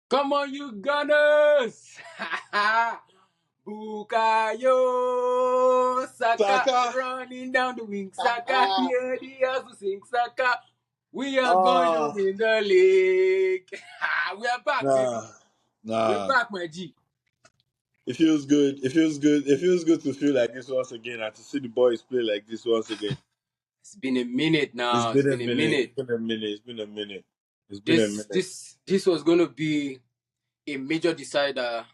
Come on, you Gunners! Bukayo Saka Saka. running down the wing. Saka, here the hustle sing. Saka, we are going to Ah, win the league. We are back, baby. nah, We're nah. back, my G. It feels good. It feels good. It feels good to feel like this once again and to see the boys play like this once again. It's been a minute It's now. It's been a been a minute. It's minute. been a minute. It's been a minute. It's been a This minute. this this was going to be a major decider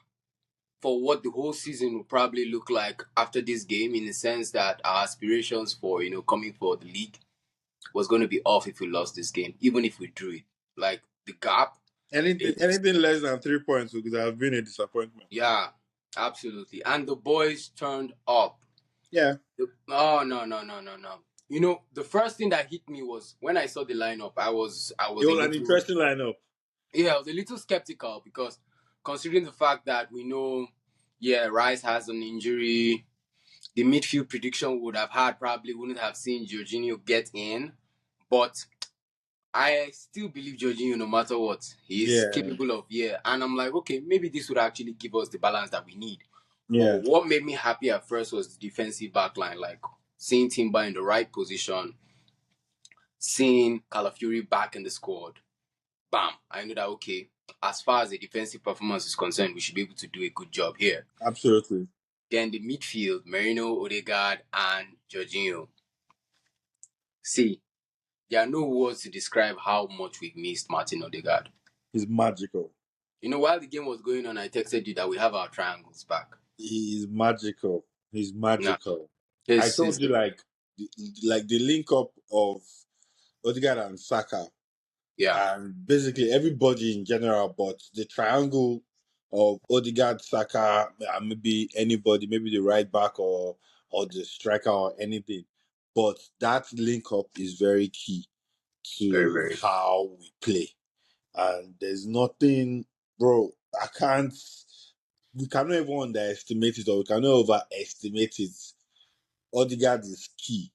for what the whole season will probably look like after this game, in the sense that our aspirations for coming for the league was going to be off if we lost this game, even if we drew it. Like the gap, Anything, it's anything less than 3 points would have been a disappointment. yeah, absolutely. And the boys turned up. Yeah, Oh no no no no no! The first thing that hit me was when I saw the lineup. I was it a was an little interesting lineup. yeah, I was a little skeptical because considering the fact that we know, yeah, Rice has an injury. The midfield prediction would have had probably wouldn't have seen Jorginho get in, but I still believe Jorginho no matter what. He's Yeah, capable of, yeah. And I'm like, okay, maybe this would actually give us the balance that we need. But yeah, what made me happy at first was the defensive backline, like seeing Timber in the right position, seeing Calafiori back in the squad. Bam! I knew that, okay, as far as the defensive performance is concerned, we should be able to do a good job here. absolutely. Then the midfield, Merino, Odegaard, and Jorginho. See, there are no words to describe how much we've missed Martin Odegaard. He's magical. While the game was going on, I texted you that we have our triangles back. He's magical. He's Nah, magical. I it's, told it's you like the link up of Odegaard and Saka yeah, and basically everybody in general, but the triangle of Odegaard, Saka, and maybe anybody, maybe the right back or the striker or anything. But that link up is very key very, to very. how we play. And there's nothing, bro. I can't. We cannot even underestimate it, or we cannot overestimate it. Odegaard is key.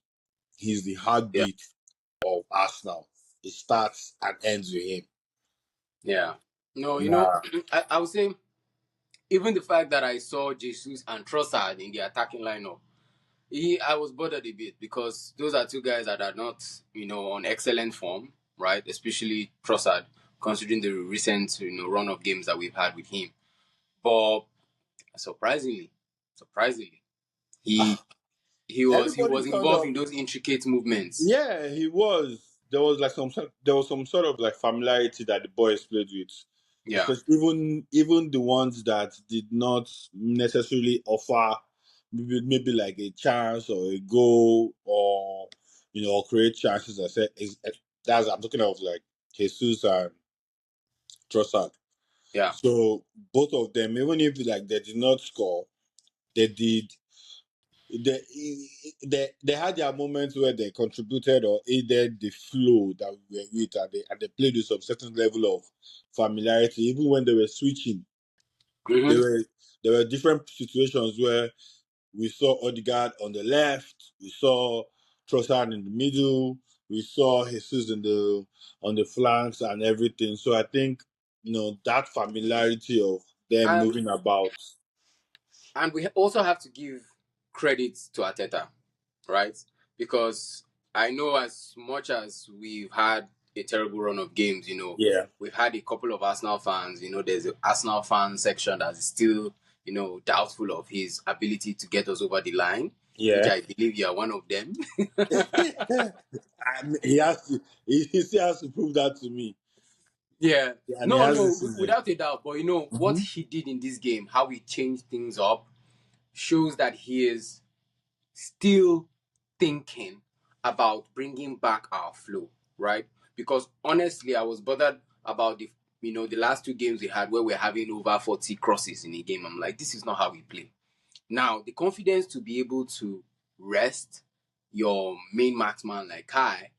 He's the Yeah, heartbeat of Arsenal. It starts and ends with him. yeah. No, Nah, I would say even the fact that I saw Jesus and Trossard in the attacking lineup, I was bothered a bit because those are two guys that are not, on excellent form, right? Especially Trossard, considering the recent, run of games that we've had with him. But surprisingly, surprisingly, he Ah, he was everybody turned involved up. in those intricate movements. Yeah, he was. There was some sort of like familiarity that the boys played with, Yeah, especially even the ones that did not necessarily offer maybe like a chance or a goal or or create chances. I said that's I'm talking of like Jesus and Trossard. yeah, So both of them, even if like they did not score, they did they they had their moments where they contributed or aided the flow that we were with, and they played with some certain level of familiarity. Even when they were switching, there hmm were there were different situations where we saw Odegaard on the left, we saw Trossard in the middle, we saw Jesus in the on the flanks and everything. So I think that familiarity of them and moving about. and we also have to give credit to Ateta, right? Because I know as much as we've had a terrible run of games, Yeah, we've had a couple of Arsenal fans. There's an Arsenal fan section that is still, doubtful of his ability to get us over the line, which yeah. I believe you are one of them. He has to. He still has to prove that to me, Yeah. and he No, has no, this season. without a doubt. But what Hmm. he did in this game, how he changed things up, shows that he is still thinking about bringing back our flow, right? Because honestly, I was bothered about the last two games we had where we're having over 40 crosses in a game. I'm like, this is not how we play. Now, the confidence to be able to rest your main marksman like Kai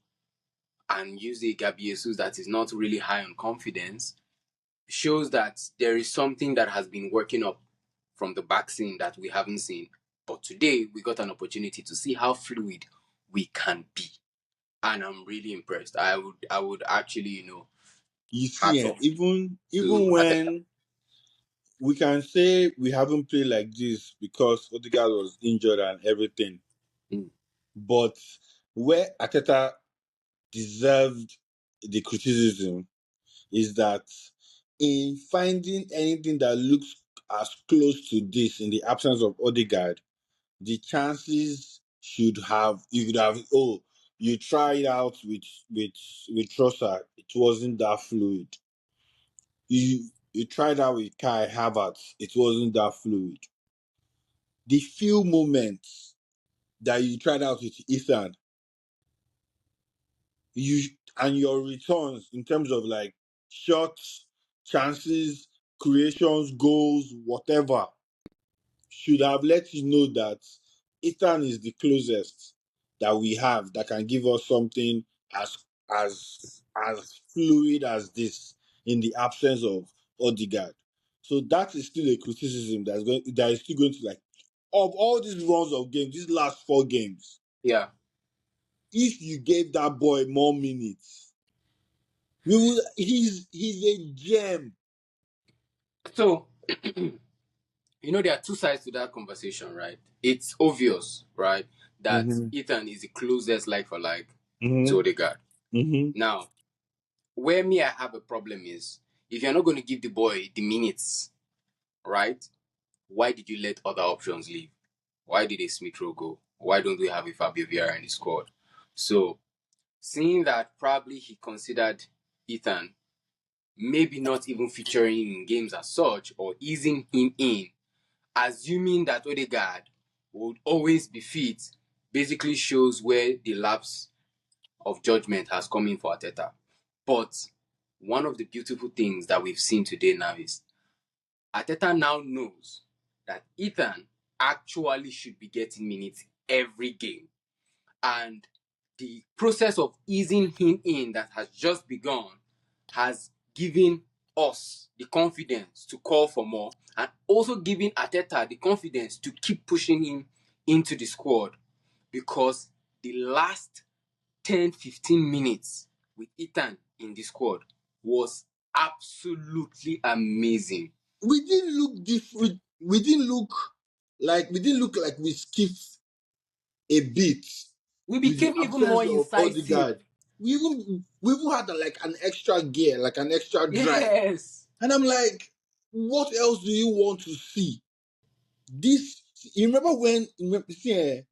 and use a Gabi Jesus that is not really high on confidence shows that there is something that has been working up from the back scene that we haven't seen. But today we got an opportunity to see how fluid we can be. And I'm really impressed. I would actually, You see, Hats off even to Ateta. when we can say we haven't played like this because Odegaard was injured and everything, Mm. but where Ateta deserved the criticism is that in finding anything that looks as close to this in the absence of Odegaard, the chances should have you could have you tried out with Trossard, it wasn't that fluid. You tried out with Kai Havertz, it wasn't that fluid. The few moments that you tried out with Ethan, you and your returns in terms of like shots, chances, creations, goals, whatever, should have let you know that Ethan is the closest that we have that can give us something as as fluid as this in the absence of Odegaard. So that is still a criticism that is still going to like of all these runs of games, these last 4 games, Yeah. if you gave that boy more minutes, we will he's a gem. So, there are two sides to that conversation, right? It's obvious, right, that Mm-hmm. Ethan is the closest like for like to Mm-hmm. Odegaard. Mm-hmm. Now, where me I have a problem is if you're not going to give the boy the minutes, right? Why did you let other options leave? Why did a Smith Rowe go? Why don't we have a Fabio Vieira in the squad? So, seeing that probably he considered Ethan maybe not even featuring in games as such or easing him in, assuming that Odegaard would always be fit, basically shows where the lapse of judgment has come in for Ateta. But one of the beautiful things that we've seen today now is Ateta now knows that Ethan actually should be getting minutes every game. And the process of easing him in that has just begun has given us the confidence to call for more and also giving Ateta the confidence to keep pushing him into the squad because the last 10-15 minutes with Ethan in the squad was absolutely amazing. We didn't look different. We didn't look like we skipped a beat We with the became even absence more of incisive. Odegaard. We even had like an extra gear, like an extra drive. Yes. And I'm like, what else do you want to see? This you remember when see,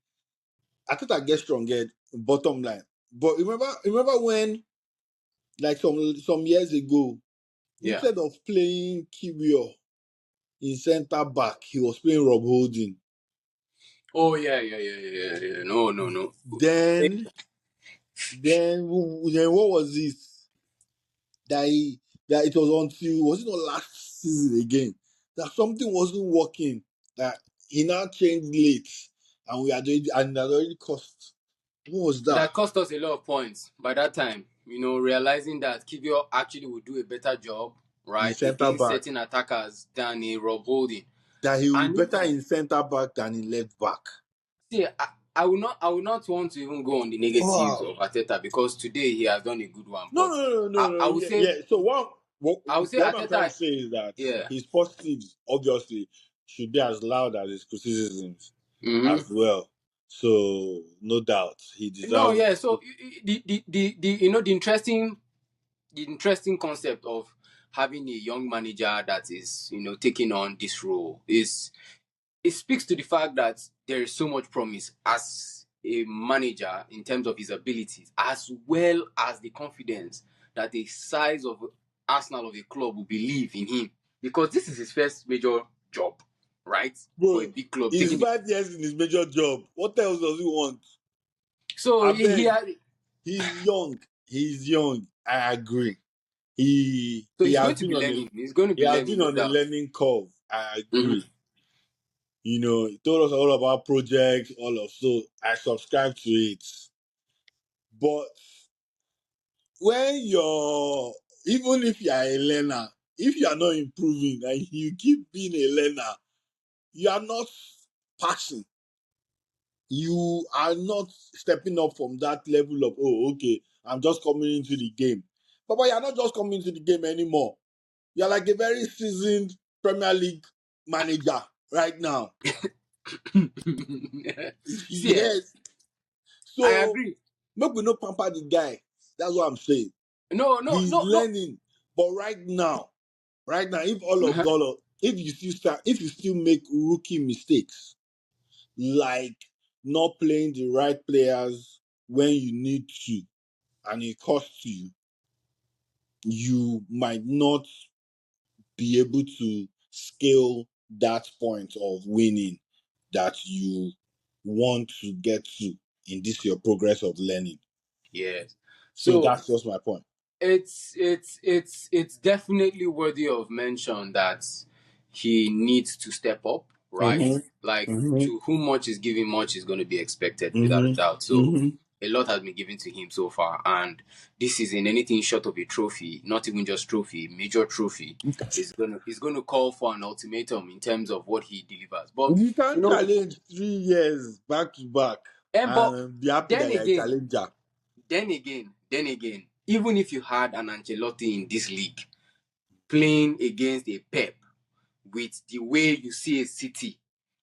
I thought I get stronger bottom line. But remember when like some years ago, Yeah. instead of playing Kibio in centre back, he was playing Rob Holding. Oh yeah, yeah, yeah, yeah, yeah. No, no, no. Then then what was this? That he, that it was until was it not last season again that something wasn't working, that he now changed late and we had already and it had already cost. What was that? That cost us a lot of points by that time. Realizing that Kivio actually would do a better job, In right, centre against back. certain attackers than a Rob Holding. That he will be And better in centre back than in left back. see, I will not want to even go on the negatives Wow. of Ateta because today he has done a good one. No, But no, no, no, I, no. I would Yeah, say yeah. So what I would say what I'm trying to Ateta, say is that yeah. his positives obviously should be as loud as his criticisms Mm-hmm. as well. So no doubt he No, yeah. deserves. So the interesting concept of having a young manager that is taking on this role is it speaks to the fact that there is so much promise as a manager in terms of his abilities as well as the confidence that the size of Arsenal of a club will believe in him because this is his first major job, right, for a Bro, big club he's taking the 5 years in his major job. What else does he want? so I he beg. had, He's young. He's young. I agree. He so he he's has going to been be on a learning, he's going to he be has learning, been no on a doubt. learning curve. I Mhm. agree. He told us all about projects, all of so I subscribe to it. But when you're even if you are a learner, if you are not improving and you keep being a learner, you are not passing. You are not stepping up from that level of, oh, okay, I'm just coming into the game. Papa, you're not just coming to the game anymore. You're like a very seasoned Premier League manager right now. See, Yes. I So agree. maybe we no pamper the guy. That's what I'm saying. No, no, He's no, no. learning. But right now, if all of Uh-huh. dollar, if you still make rookie mistakes, like not playing the right players when you need to, and it costs you, you might not be able to scale that point of winning that you want to get to in this your progress of learning. Yes. So So that's just my point. it's definitely worthy of mention that he needs to step up, right? Mm-hmm. Like, Mm-hmm. to whom much is given, much is going to be expected, without a doubt. Mm-hmm. So Mm-hmm. a lot has been given to him so far, and this is in anything short of a trophy, not even just trophy, major trophy, is going to call for an ultimatum in terms of what he delivers. But You you can't know, challenge 3 years back to back but and be happy then that you're a again, challenger. even if you had an Ancelotti in this league playing against a Pep with the way you see a City,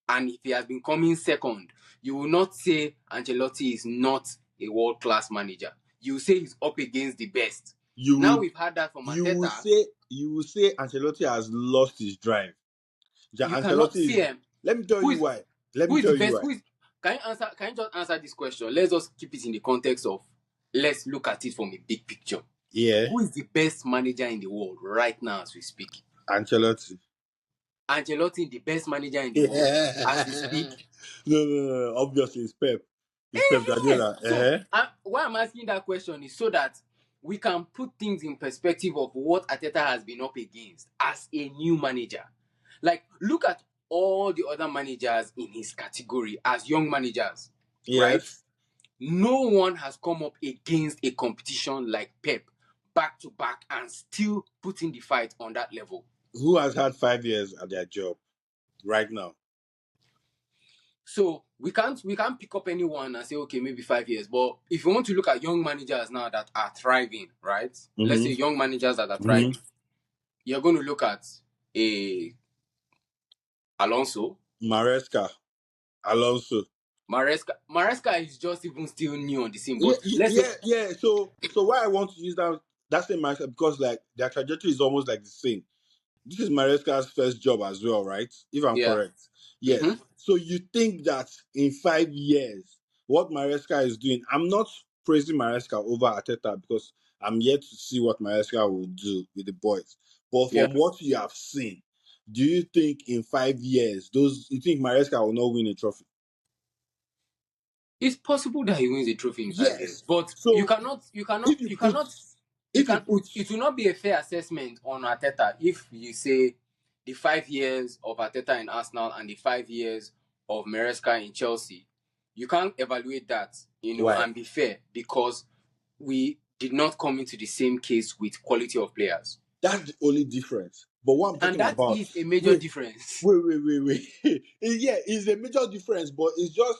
and if he has been coming second, you will not say Ancelotti is not a world class manager. You will say he's up against the best. You Now will we've had that from you will Arteta. say Ancelotti has lost his drive. You cannot Ancelotti see is. him. Let me tell Who you is why. Let who me is the tell you best? why. Who is? Can you answer? Can you just answer this question? Let's just keep it in the context of. Let's look at it from a big picture. Yeah, Who is the best manager in the world right now as we speak? Ancelotti. Ancelotti, the best manager in the world as we Yeah. speak. No. Obviously, it's Pep. It's Pep Guardiola. So, why I'm asking that question is so that we can put things in perspective of what Ateta has been up against as a new manager. Like, look at all the other managers in his category as young managers, right? Yes. No one has come up against a competition like Pep back to back and still putting the fight on that level. Who has had 5 years at their job right now? So we can't pick up anyone and say, okay, maybe 5 years. But if you want to look at young managers now that are thriving, right? Let's say Mm-hmm. young managers that are thriving, Mm-hmm. you're going to look at a Alonso. Maresca, Alonso. Maresca is just even still new on the scene. But let's say, Yeah. So why I want to use that same mindset because like their trajectory is almost like the same. This is Maresca's first job as well, right? If I'm yeah. correct. Mm-hmm. Yes. So you think that in 5 years, what Maresca is doing, I'm not praising Maresca over Ateta because I'm yet to see what Maresca will do with the boys. But Yeah. from what you have seen, do you think in 5 years, you think Maresca will not win a trophy? It's possible that he wins a trophy in 5 years, Yes. but you So cannot, you cannot, if you you put cannot, you if you can. put It will not be a fair assessment on Arteta if you say the 5 years of Arteta in Arsenal and the 5 years of Maresca in Chelsea. You can't evaluate that, why? and be fair because we did not come into the same case with quality of players, That's the only difference. But what I'm and talking that about, is a major wait, difference. wait. Yeah, it's a major difference, but it's just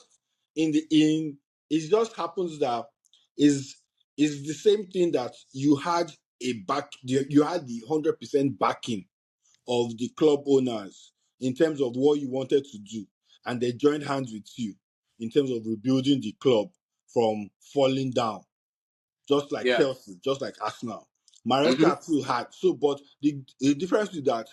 it just happens that is is the same thing that you had the 100% backing of the club owners in terms of what you wanted to do, and they joined hands with you in terms of rebuilding the club from falling down just like Yeah. Chelsea, just like Arsenal. Hmm. Maresca too had but the difference is that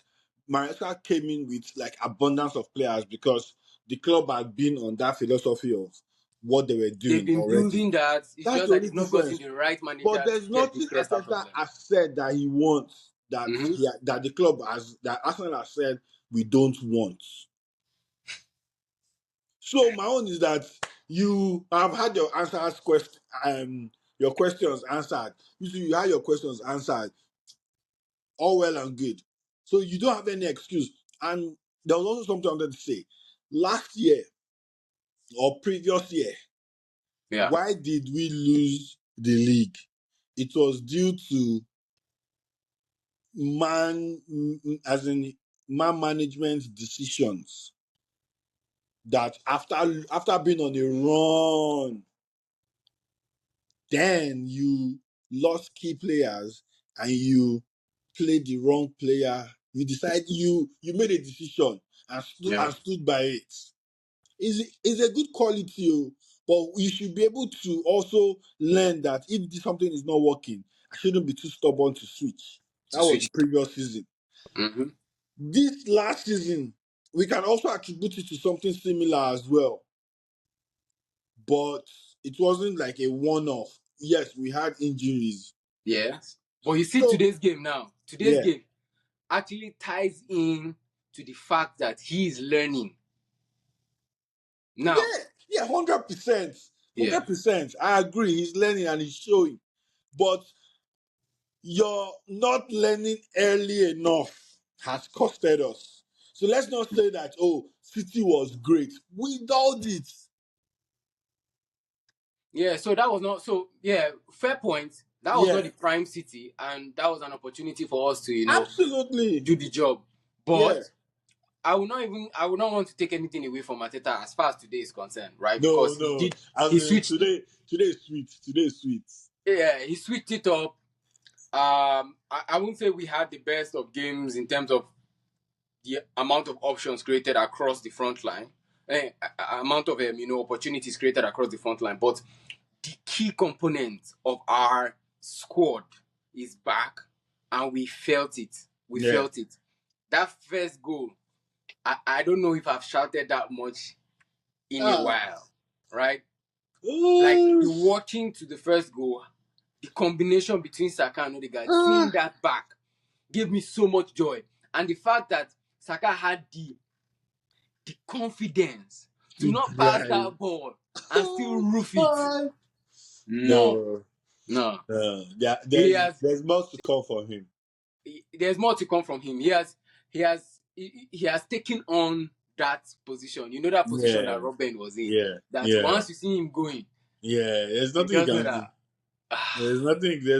Maresca came in with like abundance of players because the club had been on that philosophy of what they were They've doing been already. building that. It's That's just the that only they've not gotten difference. the right But manager to there's get the nothing best out of Arteta them. has said that he wants Hmm. that the club has that Arsenal has said we don't want. So my own is that you have had your questions answered. You had your questions answered, all well and good. So you don't have any excuse. And there was also something I wanted to say. Last year or previous year, Yeah. why did we lose the league? It was due to man, as in man management decisions that after being on a run, then you lost key players and you played the wrong player. You decide you made a decision Yeah. and stood by it. Is a good quality, but you should be able to also learn that if something is not working, I shouldn't be too stubborn to switch. To That was the switch. previous season. Mm-hmm. This last season, we can also attribute it to something similar as well, but it wasn't like a one-off. Yes, we had injuries. Yes. But you see So today's game now. Today's yeah, game actually ties in to the fact that he is learning. Now, yeah, 100%, yeah. 100%. I agree. He's learning and he's showing, but you're not learning early enough has costed us. So let's not say that, oh, City was great. We did it. Yeah, so that was not so yeah, fair point. That was not Yeah, the prime city, and that was an opportunity for us to, absolutely. do the job. Yeah. But I would not want to take anything away from Mateta as far as today is concerned, right? No, Because no. As he in switched today is sweet. Today is sweet. yeah, he switched it up. I wouldn't say we had the best of games in terms of the amount of options created across the front line, amount of opportunities created across the front line. But the key component of our squad is back, and we felt it. We Yeah. felt it. That first goal, I don't know if I've shouted that much in a Ah. while, right? Like Ooh. the walking to the first goal, the combination between Saka and Odegaard, seeing Ah. that back gave me so much joy. And the fact that Saka had the confidence to To not pass drive. that ball and still roof it. Ah. No, No. no. Yeah, He has there's more to come for him. there's more to come from him. He has taken on that position. You know that position Yeah, that Robin was in. yeah, That yeah, once you see him going, yeah. There's you nothing you just know can do. that ah, There's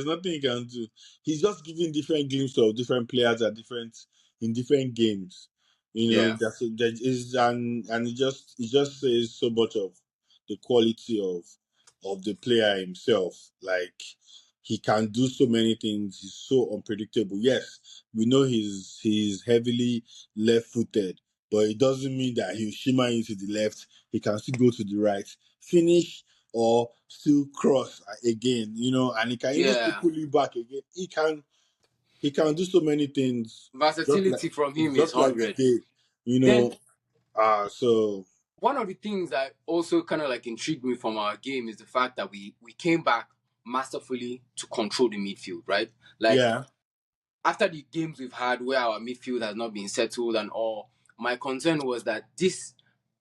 nothing he can do. He's just giving different glimpses of different players at different in different games. yeah, That is and it just says so much of the quality of the player himself. Like he can do so many things. He's so unpredictable. Yes, we know he's heavily left footed, but it doesn't mean that he'll shimmer into the left. He can still go to the right. Finish or still cross again, and he can even still yeah. pull you back again. He can do so many things just like Versatility from him is just like 100. Skate, you Then know. So one of the things that also kind of like intrigued me from our game is the fact that we came back masterfully to control the midfield, right? Like yeah, after the games we've had where our midfield has not been settled and all, my concern was that this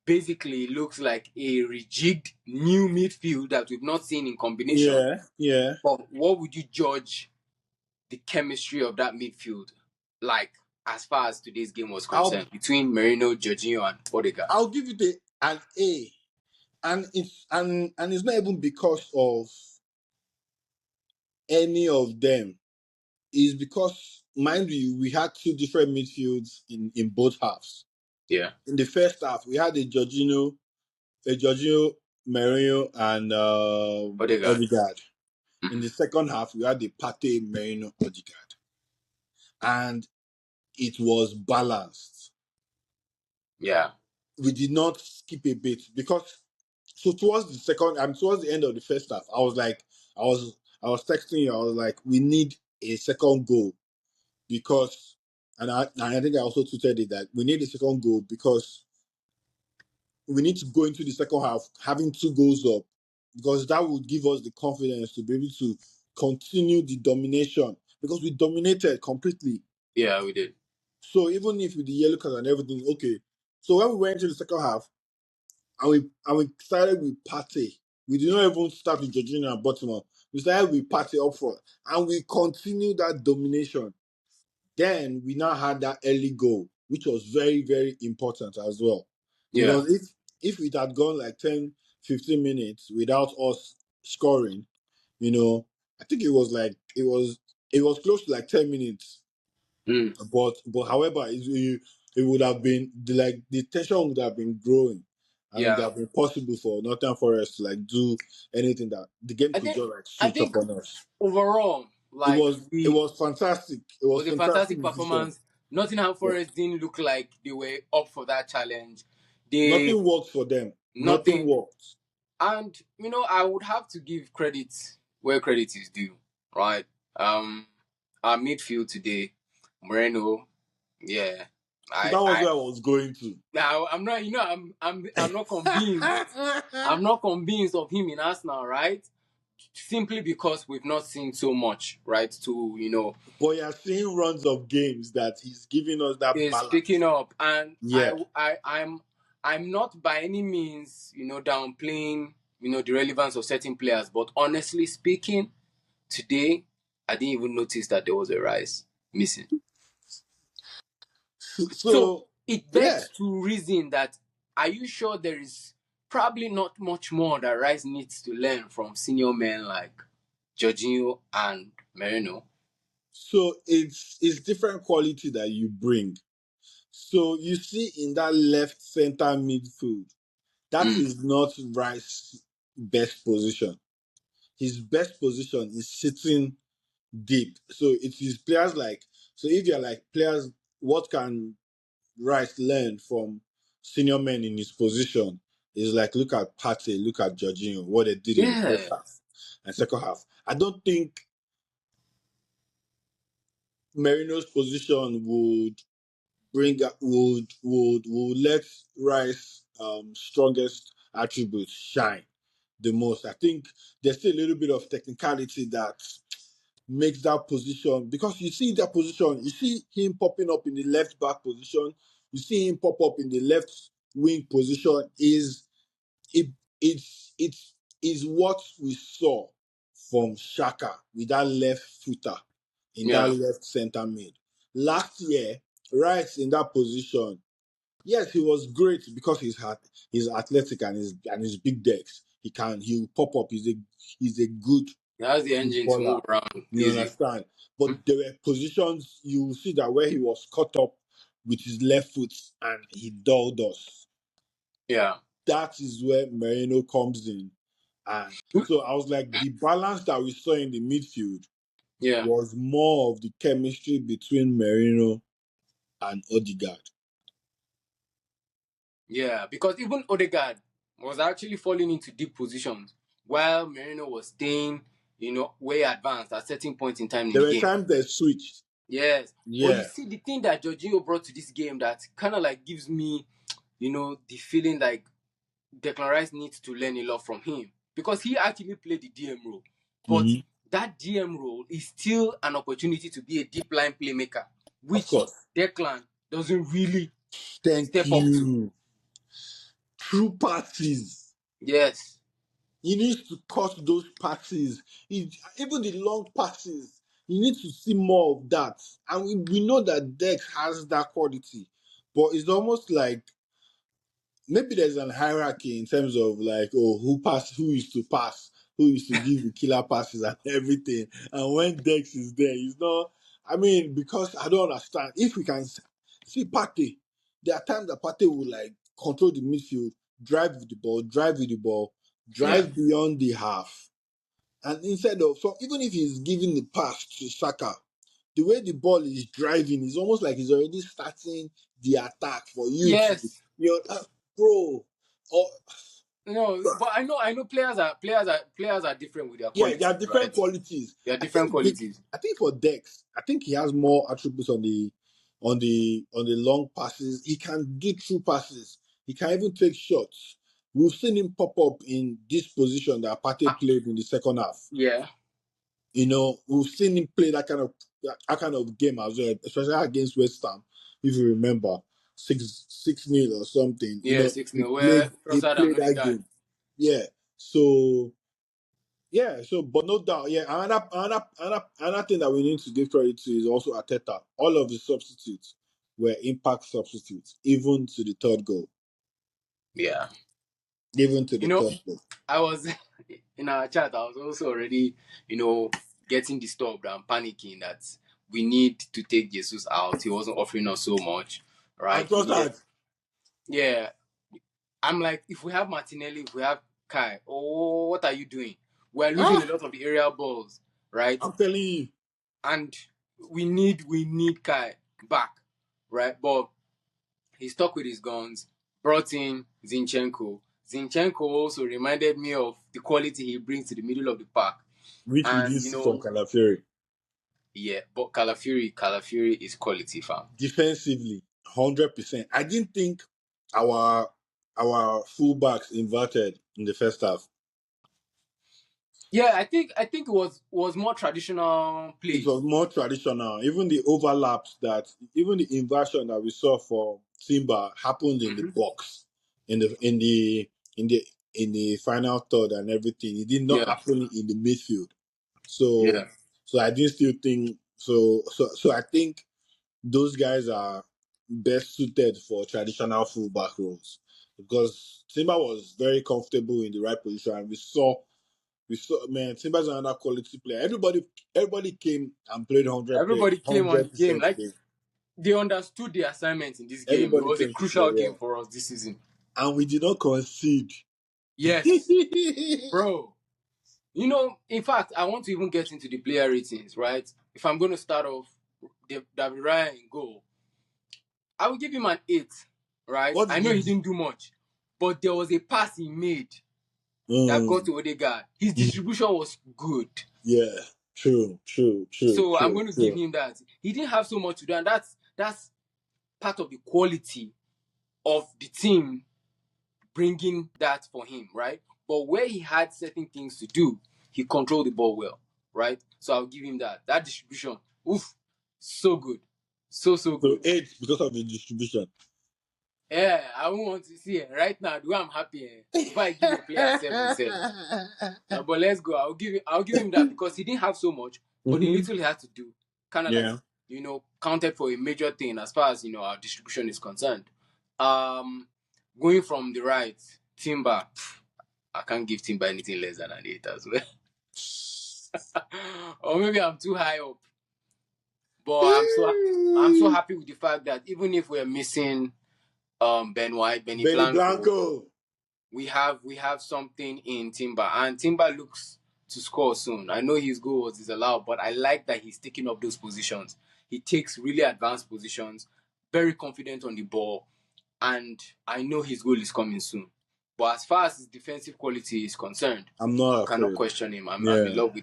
basically looks like a rejigged new midfield that we've not seen in combination. yeah. But what would you judge the chemistry of that midfield like as far as today's game was I'll concerned between Merino, Jorginho, and Odegaard? I'll give it an A, and it's not even because of any of them. It's because, mind you, we had two different midfields in both halves. Yeah. In the first half, we had a Jorginho, Mourinho, and Odegaard. Odegaard. In Mhm. the second half, we had the Partey, Mourinho, Odegaard, and it was balanced. Yeah. We did not skip a bit because so towards the end of the first half, I was texting you. I was like, we need a second goal because, and I think I also tweeted it that we need a second goal because we need to go into the second half having two goals up because that would give us the confidence to be able to continue the domination because we dominated completely. Yeah, we did. So even if with the yellow card and everything, okay. So when we went into the second half and we started with Partey, we did not even start with Jorginho and Baltimore. We started with Partey up front and we continued that domination. Then we now had that early goal, which was very, very important as well. Yeah. Because if it had gone like 10, 15 minutes without us scoring, I think it was close to like 10 minutes. Mm. But however, it would have been the tension would have been growing, and it would Yeah. have been possible for Nottingham Forest to like do anything that the game I could think just like I switch think upon us. overall Like it we was fantastic. It it was was a fantastic fantastic decision. performance. Nottingham Yeah. Forest didn't look like they were up for that challenge. They Nothing worked for them. Nothing nothing. worked. And I would have to give credit where credit is due, right? Our midfield today, Moreno, yeah. So that was I where I was going to. now I'm not, I'm not convinced. I'm not convinced of him in Arsenal, right? Simply because we've not seen so much, right? To But you're seeing runs of games that he's giving us that is picking balance. up, and Yeah. I'm not by any means downplaying the relevance of certain players, but honestly speaking, today I didn't even notice that there was a Rice missing. So So it yeah. begs to reason that, are you sure there is probably not much more that Rice needs to learn from senior men like Jorginho and Merino? So it's different quality that you bring. So you see in that left center midfield, that Mm. is not Rice's best position. His best position is sitting deep. So it is players like, so if you're like players, what can Rice learn from senior men in his position is like, look at Partey, look at Jorginho, what they did in the first Yeah, half and second half. I don't think Merino's position would let Rice strongest attributes shine the most. I think there's still a little bit of technicality that makes that position, because you see that position, you see him popping up in the left back position, you see him pop up in the left wing position. It it's is what we saw from Shaka with that left footer in that yeah, left center mid. Last year, Rice in that position, yes, he was great because he's athletic and his big decks. He'll pop up. He's a good he has the engine to move footballer. around You easy. understand? But there were positions you see that where he was caught up with his left foot and he dulled us. Yeah, That is where Merino comes in. And so I was like, the balance that we saw in the midfield yeah, was more of the chemistry between Merino and Odegaard. yeah. Because even Odegaard was actually falling into deep positions while Merino was staying, way advanced at certain points in time in There the were game. times they switched. Yes. But you Yeah. see, the thing that Jorginho brought to this game that kind of like gives me, the feeling like Declan Rice needs to learn a lot from him, because he actually played the DM role. But Mm-hmm. that DM role is still an opportunity to be a deep line playmaker, Of which course. Declan doesn't really Thank step up to. you. True passes. Yes. He needs to cut those passes. Even the long passes, you need to see more of that. And we know that Dex has that quality. But it's almost like maybe there's an hierarchy in terms of like, oh, who used to pass, who used to give the killer passes and everything. And when Dex is there, he's not. I mean, because I don't understand. If we can see Partey, there are times that Partey will like control the midfield, drive with the ball, Yeah. drive beyond the half. And instead of, so even if he's giving the pass to Saka, the way the ball is driving is almost like he's already starting the attack for you to, Yes. bro. Or No, but I know players are different with their yeah, there are qualities, different right? qualities. They are different qualities. I think for Dex, I think he has more attributes on the long passes. He can do true passes. He can even take shots. We've seen him pop up in this position that Partey Ah, played in the second half. yeah. We've seen him play that kind of game as well, especially against West Ham, if you remember, 6-0 or something. Yeah, 6-0, He where Trossard and played that Odegaard. game. Yeah. So yeah, so but no doubt, yeah. Another thing that we need to give credit to is also Ateta. All of the substitutes were impact substitutes, even to the third goal. Yeah. Even to You the know, third goal. I was in our chat, I was also already, getting disturbed and panicking that we need to take Jesus out. He wasn't offering us so much, And right? trust that. Yeah. I'm like, if we have Martinelli, if we have Kai, oh, what are you doing? We're losing a Ah, lot of the aerial balls, right? I'm telling you. and we need Kai back, right? But he stuck with his guns, brought in Zinchenko. Zinchenko also reminded me of the quality he brings to the middle of the park. which we And didn't see from Calafiori. yeah, but Calafiori is quality, fam. Defensively, 100%. I didn't think our fullbacks inverted in the first half. Yeah, I think it was more traditional It plays. was more traditional. Even the overlaps even the inversion that we saw for Timber happened in the Mm-hmm. box, in the final third and everything. It did not Yeah, happen in the midfield. So yeah. I did still think so I think those guys are best suited for traditional fullback roles because Timber was very comfortable in the right position, and we saw man, Timber's another quality player. Everybody came and played Everybody came on the hundred game percent like today. they understood the assignment in this game. It Everybody was a came to play crucial game well, for us this season. and we did not concede. Yes, bro. In fact, I want to even get into the player ratings, right? If I'm going to start off David Ryan in goal, I will give him an 8, right? What I did know he he do? didn't do much, but there was a pass he made that got Mm, to Odegaard. His distribution was good. yeah, true, So I'm going to give true. him that. He didn't have so much to do, and that's part of the quality of the team bringing that for him, right? But where he had certain things to do, he controlled the ball well, right? So I'll give him that. That distribution, oof, so good, so So good. 8 because of the distribution. Yeah, I won't want to see it right now. Do I'm happy if I give a player 7 7. But let's go. I'll give him that because he didn't have so much, but the Mm-hmm. little he had to do, kind of like Yeah. counted for a major thing as far as our distribution is concerned. Um, Going from the right, Timber. I can't give Timber anything less than an 8 as well. Or maybe I'm too high up. But I'm so happy with the fact that even if we're missing Ben White, Benny Benny Blanco, Blanco. we have something in Timber, and Timber looks to score soon. I know his goal was disallowed, but I like that he's taking up those positions. He takes really advanced positions, very confident on the ball, and I know his goal is coming soon. But as far as his defensive quality is concerned, I'm you not cannot afraid. question him. I'm in Yeah. love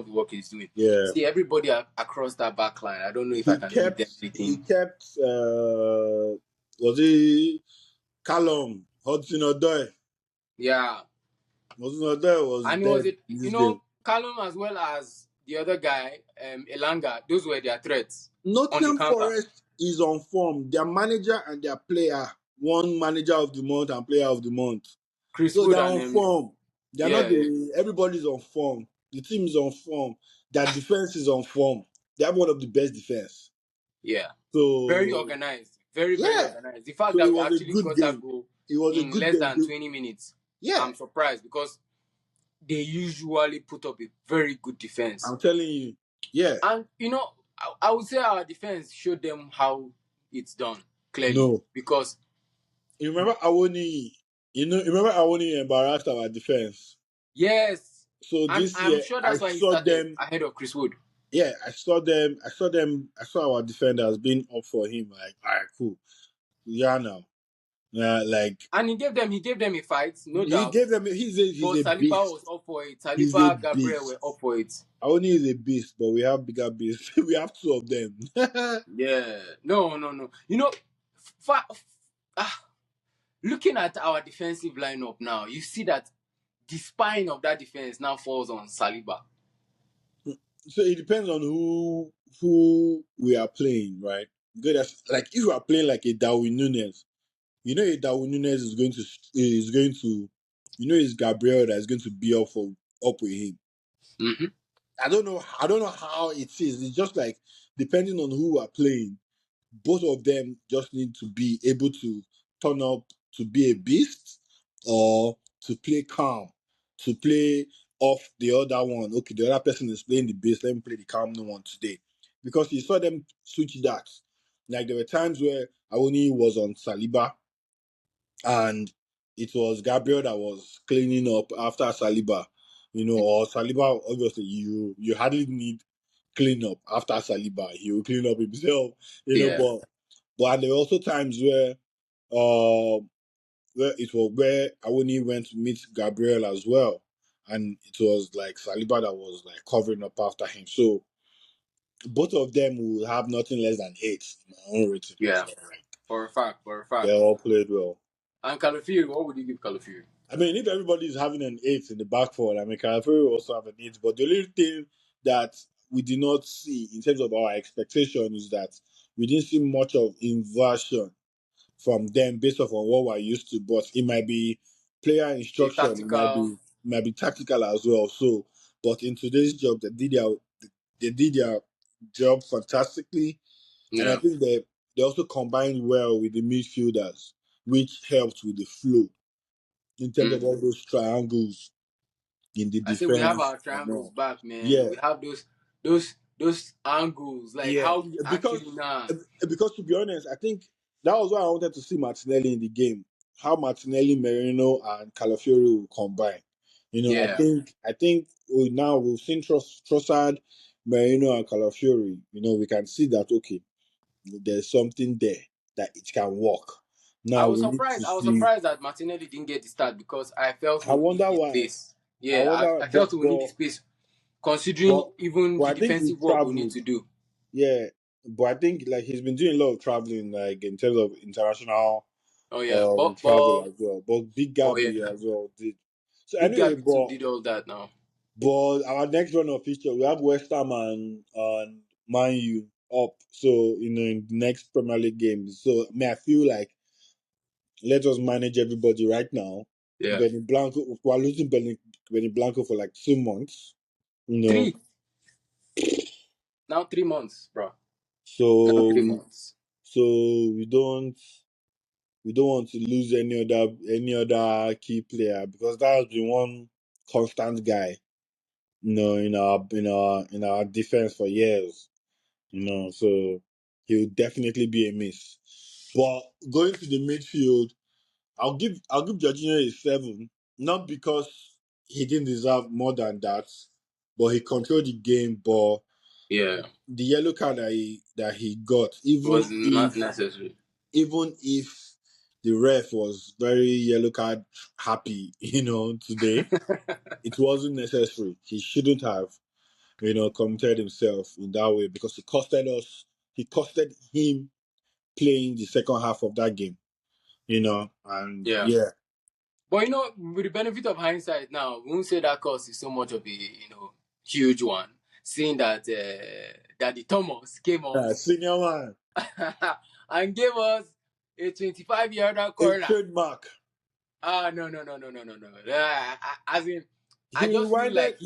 with what he's doing. Yeah. See everybody across that back line. I don't know if I He can give them kept he anything. kept was he Callum Hudson Odoi? Yeah, Hudson Odoi was and it was dead it. in this game. Callum as well as the other guy, Elanga. Those were their threats on the Nottingham counter. Forest is on form. Their manager and their player won manager of the month and player of the month. Chris So Wood they're and on form. They're not yeah, everybody's on form. The team is on form. Their defense is on form. They have one of the best defense. yeah, very So organized, very very yeah. organized. The fact So it that we was a actually good got that game. goal It was a in good less game. than 20 minutes, Yeah. I'm surprised because they usually put up a very good defense. I'm telling you. Yeah. And I would say our defense showed them how it's done clearly No. because You remember Awoni? Remember Awoni embarrassed our defense. yes, So and this I'm year sure I that's why he saw started them. ahead of Chris Wood. Yeah, I saw them. I saw our defenders being up for him. Like, all right, cool. Yeah, now, like And he gave them a fight, no he doubt. gave them. He's But a Saliba beast. was up for it. He's a Saliba, Gabriel were beast. up for it. Awoni is a beast, but we have bigger beasts. We have two of them. Yeah. No. Fa- ah, looking at our defensive lineup now, you see that the spine of that defense now falls on Saliba. So it depends on who we are playing, right? Good as like if you are playing like a Darwin Nunes, a Darwin Nunes is going to it's Gabriel that is going to be up with him. Mm-hmm. I don't know how it is. It's just like depending on who are playing, both of them just need to be able to turn up to be a beast or to play calm, to play off the other one. Okay, the other person is playing the beast. Let me play the calm one today. Because you saw them switch that. Like there were times where Awoni was on Saliba and it was Gabriel that was cleaning up after Saliba. Or Saliba, obviously, you hardly need clean up after Saliba. He will clean up himself, Yeah. but there were also times where it was where Awoni went to meet Gabriel as well, and it was like Saliba that was like covering up after him. So both of them will have nothing less than 8 in my own rating as Yeah. well. Right? For a fact. For a They fact. all played well. And Calafiori, what would you give Calafiori? I mean, if everybody is having an 8 in the back four, I mean, Calafari will also have an 8. But the only thing that we did not see in terms of our expectation is that we didn't see much of inversion from them based off on what we're used to. But it might be player The instruction, tactical. it might be tactical as well. So, but in today's job, they did their job fantastically, and I Yeah. think they also combined well with the midfielders, which helped with the flow in terms of Mm. all those triangles in the I say we have defense our and triangles all. back, man. Yeah, We have those angles, like yeah. how we actually now. Because to be honest, I think that was why I wanted to see Martinelli in the game. How Martinelli, Merino, and Calafiori will combine. Yeah. I think now we've seen Trossard, Merino, and Calafiori. We can see that okay, there's something there that it can work. I Now was we need to surprised. I was see. surprised that Martinelli didn't get the start because I felt he I will need wonder the why. space. I Yeah, wonder, I felt he will need the space, considering but even but the I think he defensive work we need traveled. to do. Yeah, but I think like he's been doing a lot of traveling, like in terms of international Oh yeah, travel as well. But Big but Gabby yeah, as well did. So Big anyway, Gabby too but did all that now. but our next run of fixture we have West Ham and Man U up. So in the next Premier League games. So I feel like let us manage everybody right now. Yeah, Benny Blanco, we're losing Benny Blanco for like 2 months. You know, three now, 3 months, bro. Now so 3 months. so we don't. We don't want to lose any other key player because that has been one constant guy, in our defense for years. So he'll definitely be a miss. But going to the midfield, I'll give Jorginho a 7, not because he didn't deserve more than that, but he controlled the game. But Yeah, the yellow card that he got, it was not necessary. even if the ref was very yellow card happy, today, it wasn't necessary. He shouldn't have, committed himself in that way because it costed us. He costed him playing the second half of that game, and Yeah. yeah. But with the benefit of hindsight now, we won't say that cost is so much of a huge one. Seeing that Daddy Thomas came on Senior man, and gave us a 25-yarder a corner. trademark. No, no, no, no, no, no, no. As in, I He just feel rewinded. like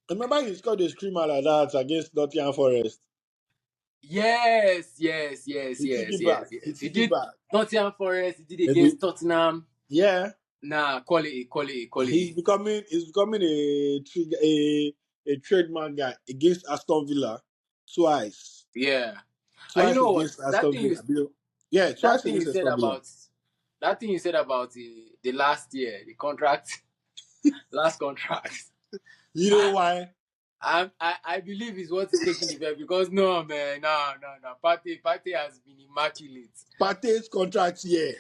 Remember he scored a screamer like that against Nottingham Forest. yes, yes, yes, He took yes, it yes, back. He yes. He took it did back. Nottingham Forest. He did Maybe, against Tottenham. yeah. Nah, quality, quality, He's quality. becoming a trademark guy against Aston Villa twice. Yeah. And you Twice know what? against Aston Villa. Yeah, That twice thing you against said Aston Villa. about that thing you said about the last year, the contract, last contract. You know I, why? I believe is what is taking the bet because no man, no. Partey has been immaculate. Partey's contract here.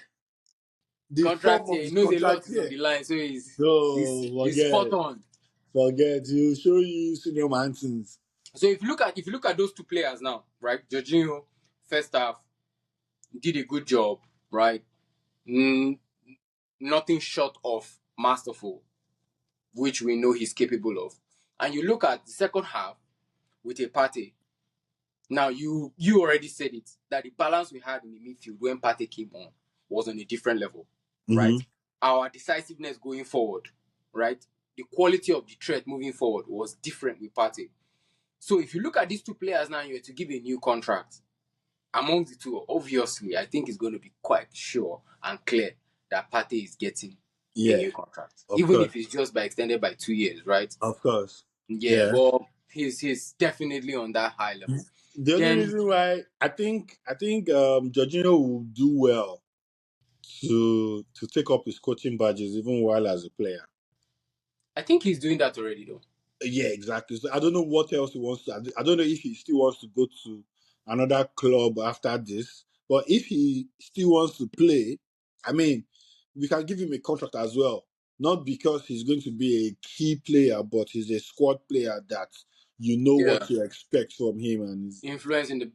The Contract form of here, he his knows a lot contract is on here. the line, so No, he's spot forget. on. Forget. You show you senior mountains. So if you look at those two players now, right? Jorginho, first half, did a good job, right? Mm, nothing short of masterful, which we know he's capable of. And you look at the second half with a party. Now you already said it that the balance we had in the midfield when Partey came on was on a different level, right? Mm-hmm. Our decisiveness going forward, right? The quality of the threat moving forward was different with Partey. So if you look at these two players now, you're to give a new contract among the two. Obviously, I think it's going to be quite sure and clear that Partey is getting a Yeah, new contract, of even if course. it's just by extended by 2 years, right? Of course. Yeah, Yeah. but he's definitely on that high level. The only Then reason why I think Jorginho will do well to take up his coaching badges even while as a player. I think he's doing that already, though. Yeah, exactly. So I don't know what else he wants to. I don't know if he still wants to go to another club after this. But if he still wants to play, I mean, we can give him a contract as well. Not because he's going to be a key player, but he's a squad player that you know what Yeah, to expect from him, and influence in the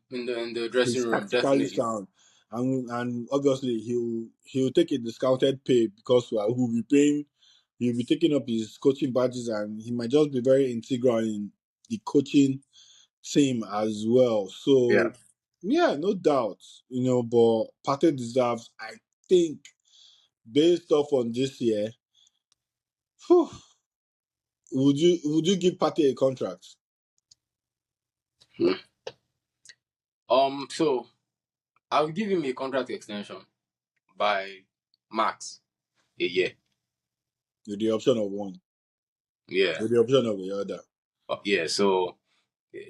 dressing he's room, tactically definitely. sound. And obviously he'll take a discounted pay because we'll be paying. He'll be taking up his coaching badges, and he might just be very integral in the coaching team as well. Yeah. So yeah, no doubt, But Partey deserves, I think, based off on this year, whew, would you give Partey a contract? Hmm. So I'll give him a contract extension by max a year. With the option of one, Yeah. with the option of the other. Yeah. So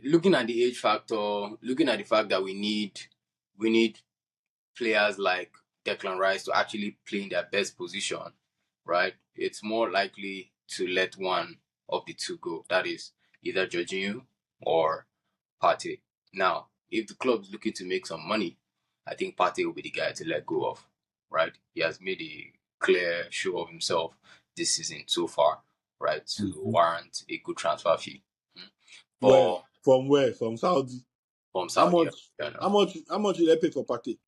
looking at the age factor, looking at the fact that we need players like Declan Rice to actually play in their best position, right? It's more likely to let one of the two go. That is either Jorginho or Partey. Now, if the club's looking to make some money, I think Partey will be the guy to let go of, right? He has made a clear show of himself this season so far, right, to Mhm. warrant a good transfer fee. Where For from where? From Saudi. from How Saudi much? Arabia How now. much? How much will they pay for Partey?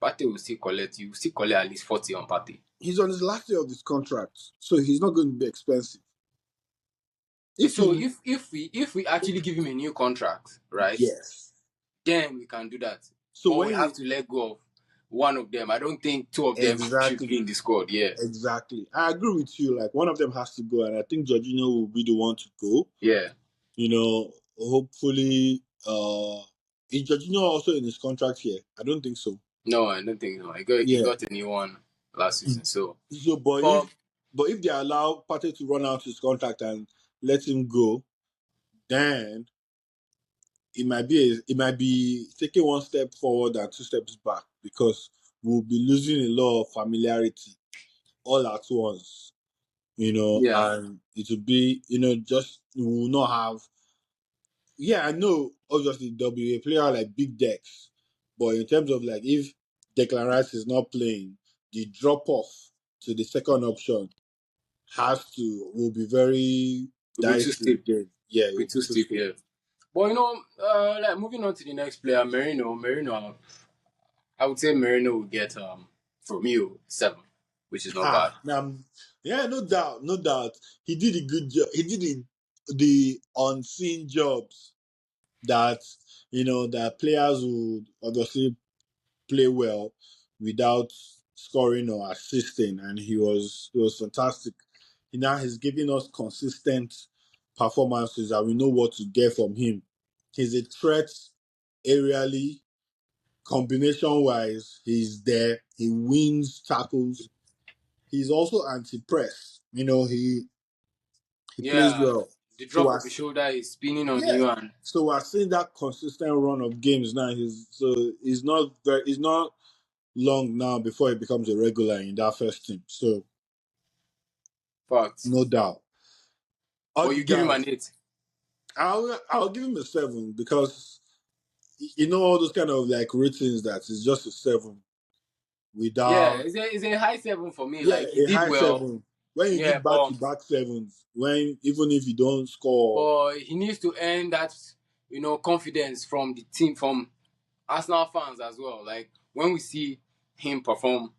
Partey will still collect you still collect at least 40 on Partey. He's on his last year of his contract, so he's not going to be expensive. If So he if we actually give him a new contract, right, yes, then we can do that. so But when we have you to let go of one of them. I don't think two of them should be exactly in the squad. Yeah, exactly, I agree with you. Like one of them has to go, and I think Jorginho will be the one to go. yeah. Hopefully, is Jorginho also in his contract here? I don't think so. No, I don't think so. He Yeah. got a new one last season. So, So, but but if they allow Partey to run out his contract and let him go, then it might be taking one step forward and two steps back because we'll be losing a lot of familiarity all at once, yeah, and it will be, just we will not have. Yeah, I know. Obviously, there'll be a player like Big Dex, but in terms of like if Declan Rice is not playing, the drop off to the second option will be very it'll be too dicey steep. again. Yeah, it Be will be too too steep. steep. Yeah. But like moving on to the next player, Merino. Merino, I would say Merino will get from you 7, which is not bad. Yeah, no doubt, no doubt. He did a good job. He did the unseen jobs that that players would obviously play well without scoring or assisting, and he was fantastic. He now he's giving us consistent performances, and we know what to get from him. He's a threat aerially, combination wise. He's there. He wins tackles. He's also anti-press. He plays Yeah, well. the So drop of the shoulder is spinning on yeah. you, and So we're seeing that consistent run of games now. He's not long now before he becomes a regular in that first team. So fact. no doubt. But you give him Odegaard, an 8. I'll give him a 7 because all those kind of like ratings that is just a 7 Yeah, without it's a high 7 for me. yeah Like he a did high well. 7 when you Yeah, give back to back sevens, when even if you don't score. but he needs to earn that confidence from the team, from Arsenal fans as well. Like when we see him perform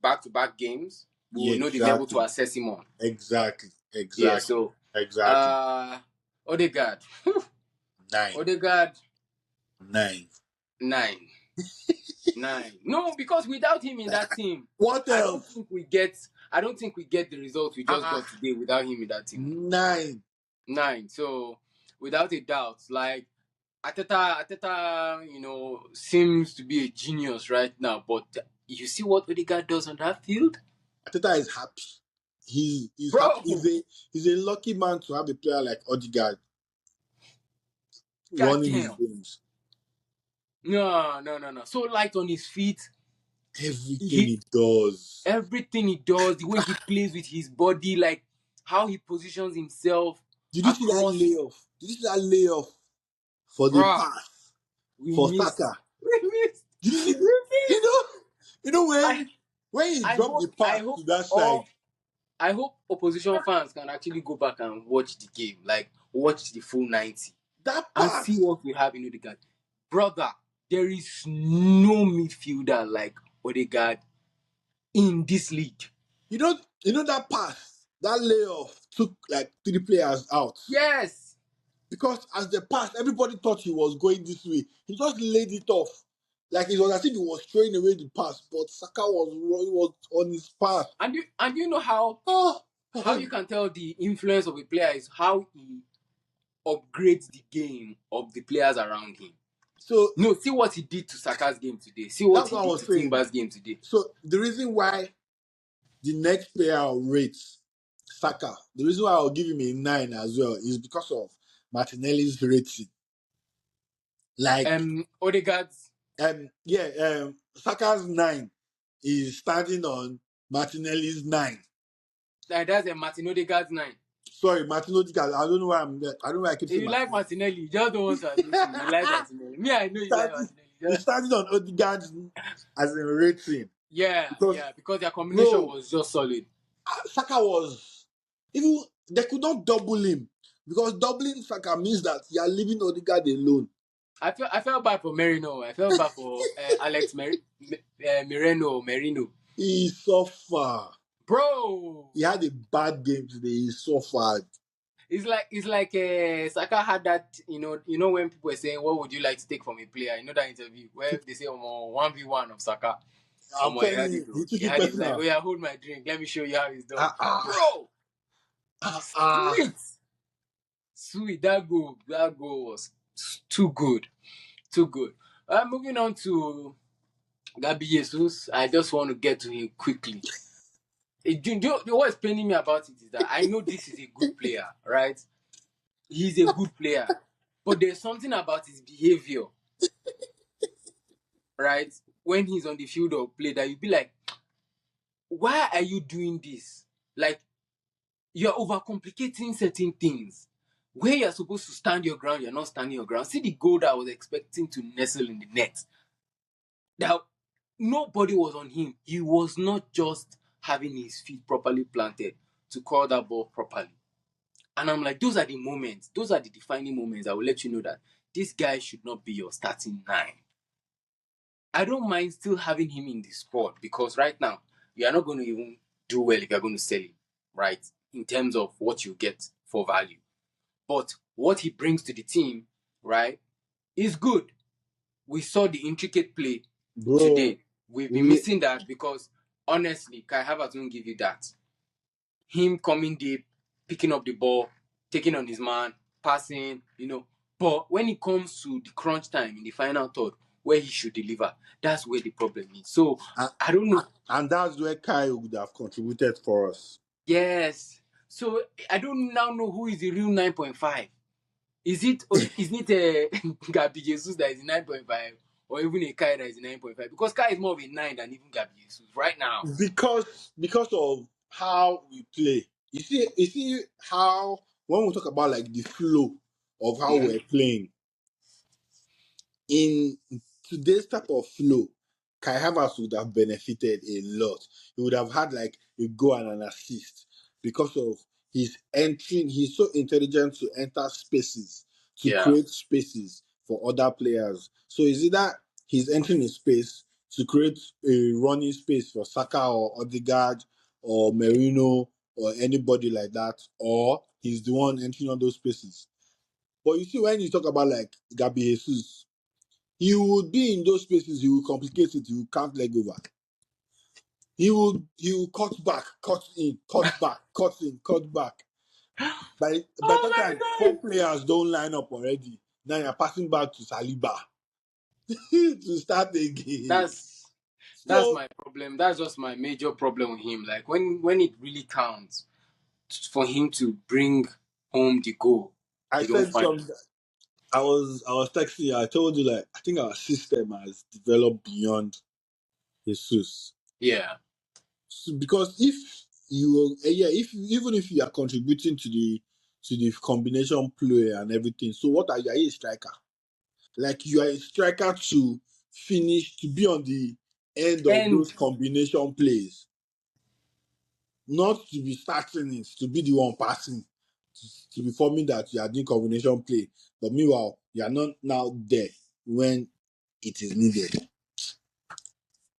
back to back games, we Yeah, will know the level to exactly, assess him on. exactly, Yeah, exactly, so exactly. uh Odegaard. 9, Odegaard 9. 9. 9. No, because without him in that team, What I don't else? think we get I don't think we get the results we just got Uh-uh. today without him in that team. 9. 9. So without a doubt, like Ateta, seems to be a genius right now. But you see what Odegaard does on that field, Ateta is happy. He's happy. bro. He's a lucky man to have a player like Odegaard God running his damn. games. No, no, no, no. So light on his feet. Everything He he does. Everything he does, the way he plays with his body, like how he positions himself Did you see that across, layoff? Did you see that layoff for the bruh. pass We for missed. Saka? We missed. Did you see? We You missed. know, you know I when he I dropped the hope I pass hope to that side, all I hope opposition fans can actually go back and watch the game, like watch the full 90 that and see pass. what we have in Odegaard. Brother, there is no midfielder like Odegaard in this league. You know that pass, that layoff took like 3 players out. Yes. Because as the pass, everybody thought he was going this way. He just laid it off. Like it was as if he was throwing away the pass, but Saka was on his path. And you know how Oh, you can tell the influence of a player is how he upgrades the game of the players around him. so No, see what he did to Saka's game today. See what that's he what I did was to saying. Timber's game today. So the reason why the next player I'll rate Saka, the reason why I'll give him a 9 as well is because of Martinelli's rating. Like Odegaard's Saka's 9 is starting on Martinelli's 9. that's a Martin Odegaard's 9. Sorry, Martin Odegaard. I don't know why I don't know why I keep If saying you like Martinelli, you just don't want to admit it. You like Martinelli. Me, I know you like starting, Martinelli. it's starting on Odegaard's as in rating. Yeah, Because because their combination bro, was just solid. Saka was even they could not double him because doubling Saka means that you are leaving Odegaard alone. I felt bad for Merino. I felt bad for Alex Merino. He suffered. Bro, He had a bad game today. He suffered. it's like Saka had that. You know when people were saying, "What would you like to take from a player?" You know that interview where they say, 1v1 of Saka." I'm He telling had you, it though. he took He it had it like, personal. "Oh yeah, hold my drink. Let me show you how it's done." Ah ah Bro, ah ah. sweet. That goal was too good, too good. Moving on to Gabi Jesus, I just want to get to him quickly. What's paining me about it is that I know this is a good player, right? He's a good player, but there's something about his behavior, right? When he's on the field of play, that you be like, why are you doing this? Like, you're overcomplicating certain things. Where you're supposed to stand your ground, you're not standing your ground. See the goal that I was expecting to nestle in the net. That nobody was on him. He was not just having his feet properly planted to call that ball properly. And I'm like, those are the moments, those are the defining moments that will let you know that this guy should not be your starting 9. I don't mind still having him in the squad because right now, you are not going to even do well if you're going to sell him, right? In terms of what you get for value. But what he brings to the team, right, is good. We saw the intricate play Bro, today. We've been we missing that because honestly, Kai Havertz won't give you that. Him coming deep, picking up the ball, taking on his man, passing, But when it comes to the crunch time in the final third, where he should deliver, that's where the problem is. So and, I don't know. and that's where Kai would have contributed for us. Yes. So I don't now know who is the real 9.5. Isn't it Gabi Jesus that is 9.5 or even a Kai that is 9.5? Because Kai is more of a 9 than even Gabi Jesus right now. Because of how we play. You see how when we talk about like the flow of how Yeah. we're playing in today's type of flow, Kai Havertz would have benefited a lot. He would have had like a goal and an assist because of his entering. He's so intelligent to enter spaces, to Yeah. create spaces for other players. So is it that he's entering a space to create a running space for Saka or Odegaard or Merino or anybody like that, or he's the one entering all those spaces? But you see, when you talk about like Gabi Jesus, he would be in those spaces, he will complicate it, he will count leg over. He will cut back, cut in, cut back, cut in, cut back. By Oh that my time, 4 players God. don't line up already. Now you're passing back to Saliba to start again. That's So my problem. That's just my major problem with him. Like when it really counts for him to bring home the goal, I you don't said find. some I was texting you, I told you like I think our system has developed beyond Jesus. Yeah. So, because even if you are contributing to the combination play and everything. So what are you a striker? Like you are a striker to finish, to be on the end of those And combination plays, not to be starting it, to be the one passing, to be forming that you are doing combination play. But meanwhile, you are not now there when it is needed.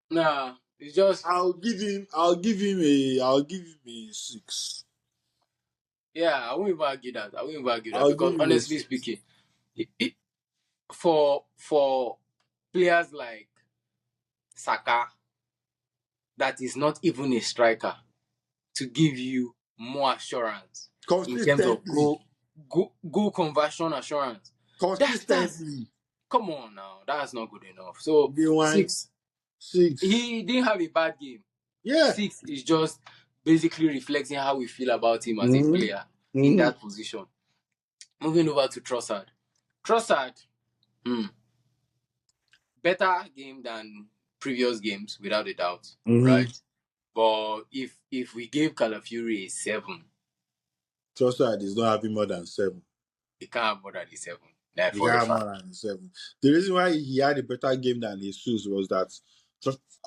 nah, it's just I'll give him a 6. yeah. I won't even argue that. I won't even argue that I'll because give him a honestly 6. speaking, it, for players like Saka, that is not even a striker, to give you more assurance in terms of Consistently. goal conversion assurance. That's Consistently. come on now. That's not good enough. So Day one, 6. 6. He didn't have a bad game. Yeah. 6 is just basically reflecting how we feel about him as a Mm-hmm. player in Mm-hmm. that position. Moving over to Trossard. Trossard, better game than previous games, without a doubt, Mm-hmm. right? But if we gave Calafiori a 7, Trossard is not having more than 7. he can't have more than a 7. Like He for a can't have fact. more than 7. The reason why he had a better game than Jesus was that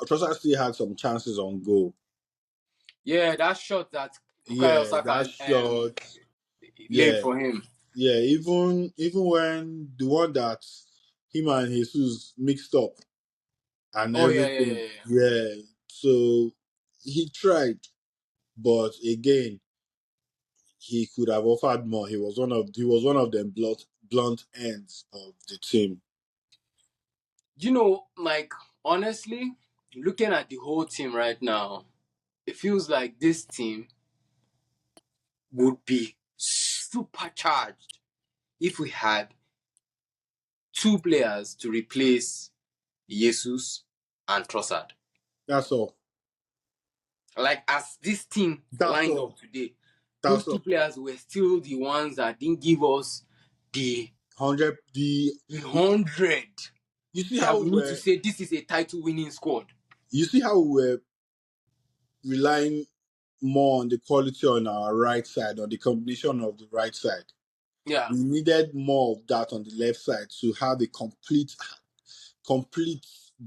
Trossard still had some chances on goal. Yeah, that shot that Bukayo Yeah, Saka that shot. laid Yeah, for him. yeah. Even when the one that him and Jesus mixed up and Oh yeah, yeah, yeah, everything. yeah. Yeah. So he tried, but again, he could have offered more. He was one of them blunt ends of the team. You know, like honestly, looking at the whole team right now, it feels like this team would be supercharged if we had 2 players to replace Jesus and Trossard. That's all. Like as this team That's lined all. up today, those That's 2 all. players were still the ones that didn't give us the 100. the 100 You see that how we need to say this is a title winning squad. we were relying more on the quality on our right side, on the combination of the right side. Yeah. We needed more of that on the left side to have a complete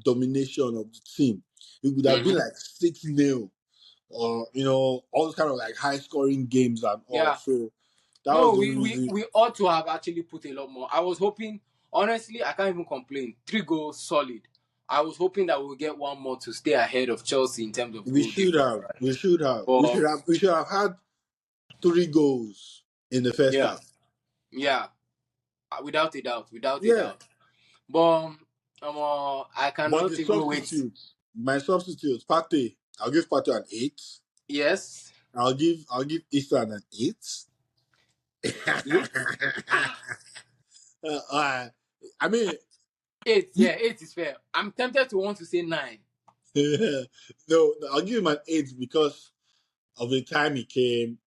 domination of the team. It would have been Mm-hmm. like 6-0 or all those kind of like high scoring games and all. Yeah. So that was No, the we, we reason. we ought to have actually put a lot more. I was hoping, honestly, I can't even complain. 3 goals, solid. I was hoping that we'll get one more to stay ahead of Chelsea in terms of We goal should difference, have. right? We should have. We But should have. We should have had 3 goals in the first yeah, half. yeah, without a doubt, without a Yeah. doubt. But I But cannot the even wait. my substitutes, Partey, I'll give Partey an 8. Yes. I'll give Ethan an 8. Yeah. Ah, I mean, 8. Yeah, 8 is fair. I'm tempted to want to say 9. no, I'll give him an 8 because of the time he came,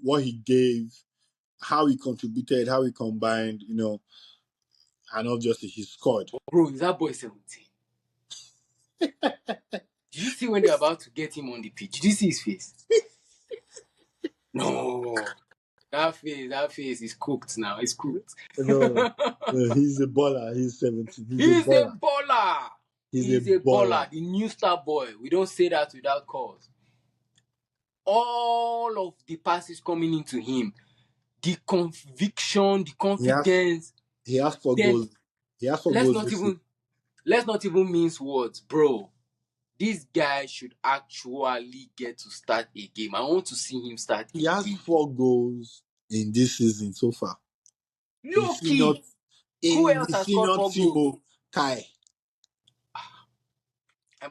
what he gave, how he contributed, how he combined, and obviously he scored. Bro, is that boy 17? Did you see when they're about to get him on the pitch? Did you see his face? No. That face is cooked now. It's cooked. No, he's a baller. He's 17. He's a He's a baller. baller. He's a He's a baller. baller. The new star boy. We don't say that without cause. All of the passes coming into him, the conviction, the confidence. He has 4 Then goals. He has 4 let's goals not this season. even mince words, bro. This guy should actually get to start a game. I want to see him start a He has game. 4 goals in this season so far. Loki. Who else has scored 4 goals? Timo Kai.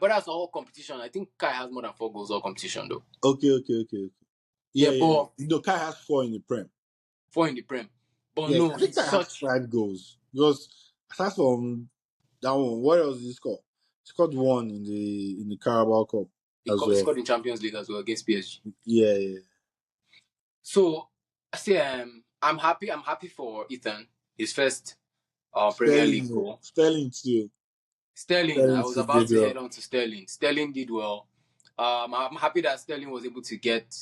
But that's all competition. I think Kai has more than 4 goals all competition though. Okay. Yeah, Yeah. but Kai has 4 in the Prem. 4 in the Prem. But Yeah, no, I think he's Kai has such. 5 goals. Because aside from that one, what else did he score? He scored 1 in the Carabao Cup as He well. scored in Champions League as well against PSG. Yeah. So I say I'm happy. I'm happy for Ethan. His first Premier League goal. Sterling too. Sterling. I was too about did to well. head on to Sterling. Sterling did well. I'm happy that Sterling was able to get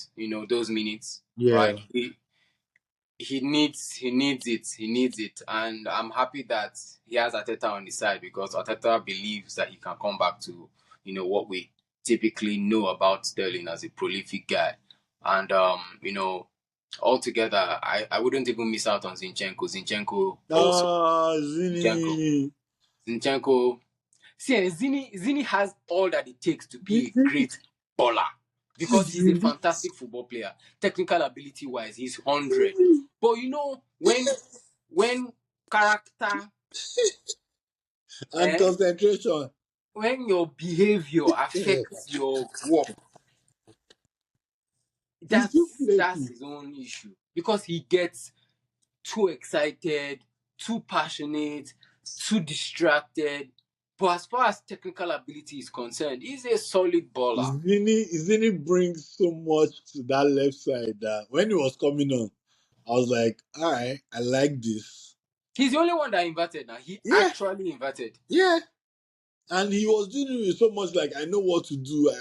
those minutes. Yeah. Right. He needs it, and I'm happy that he has Arteta on his side, because Arteta believes that he can come back to what we typically know about Sterling as a prolific guy. And altogether, I wouldn't even miss out on Zinchenko also. Zinchenko. See, Zini has all that it takes to be a great baller, because he's a fantastic football player. Technical ability wise, he's 100. But when character and concentration, when your behavior affects your work, that's his own issue, because he gets too excited, too passionate, too distracted. But as far as technical ability is concerned, he's a solid baller. Zini brings so much to that left side that when he was coming on, I was like, all right, I like this. He's the only one that inverted now. He actually inverted. Yeah. And he was doing it so much like, I know what to do.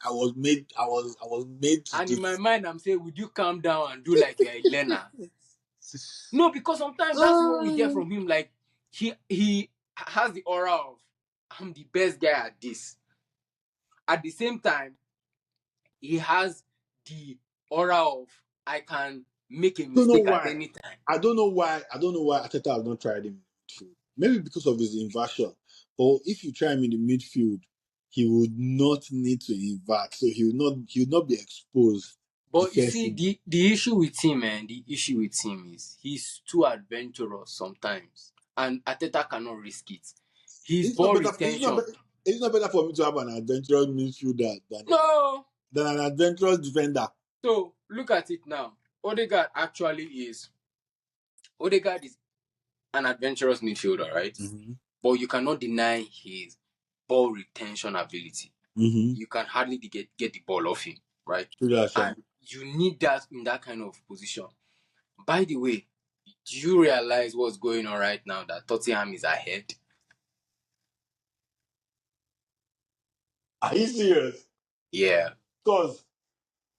I was made to and do in my mind, I'm saying, would you calm down and do like you're a learner? No, because sometimes that's what we get from him. Like, he has the aura of, I'm the best guy at this. At the same time, he has the aura of, I can make a mistake at any time. I don't know why Arteta has not tried him in midfield. Maybe because of his inversion. Or if you try him in the midfield, he would not need to invert, so he would not be exposed. But you see, the issue with him, is he's too adventurous sometimes, and Arteta cannot risk it. His ball retention. It's not better for me to have an adventurous midfielder than an adventurous defender. So look at it now. Odegaard is an adventurous midfielder, right? Mm-hmm. But you cannot deny his ball retention ability. Mm-hmm. You can hardly get the ball off him, right? Yes, and you need that in that kind of position. By the way, do you realize what's going on right now, that Tottenham is ahead? Are you serious? Yeah. Because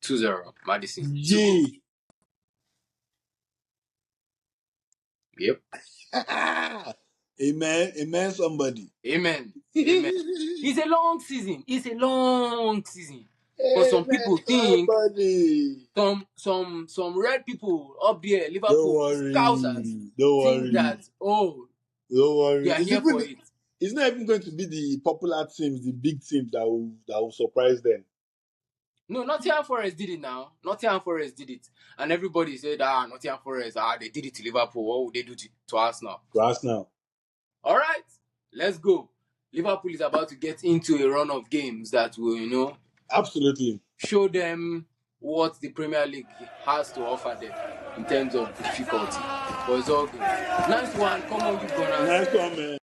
2-0, Madison. Yeah. Yep. Amen, somebody. Amen. It's a long season. But some people think some red people up there, Liverpool, Scousers, think that don't worry. They are here for it. It's not even going to be the popular teams, the big teams that will surprise them. No, Nottingham Forest did it now. And everybody said, Nottingham Forest, they did it to Liverpool. What would they do to Arsenal? All right, let's go. Liverpool is about to get into a run of games that will, absolutely show them what the Premier League has to offer them in terms of difficulty. But it's all good. Nice one. Come on, you Gunners. Nice one, man.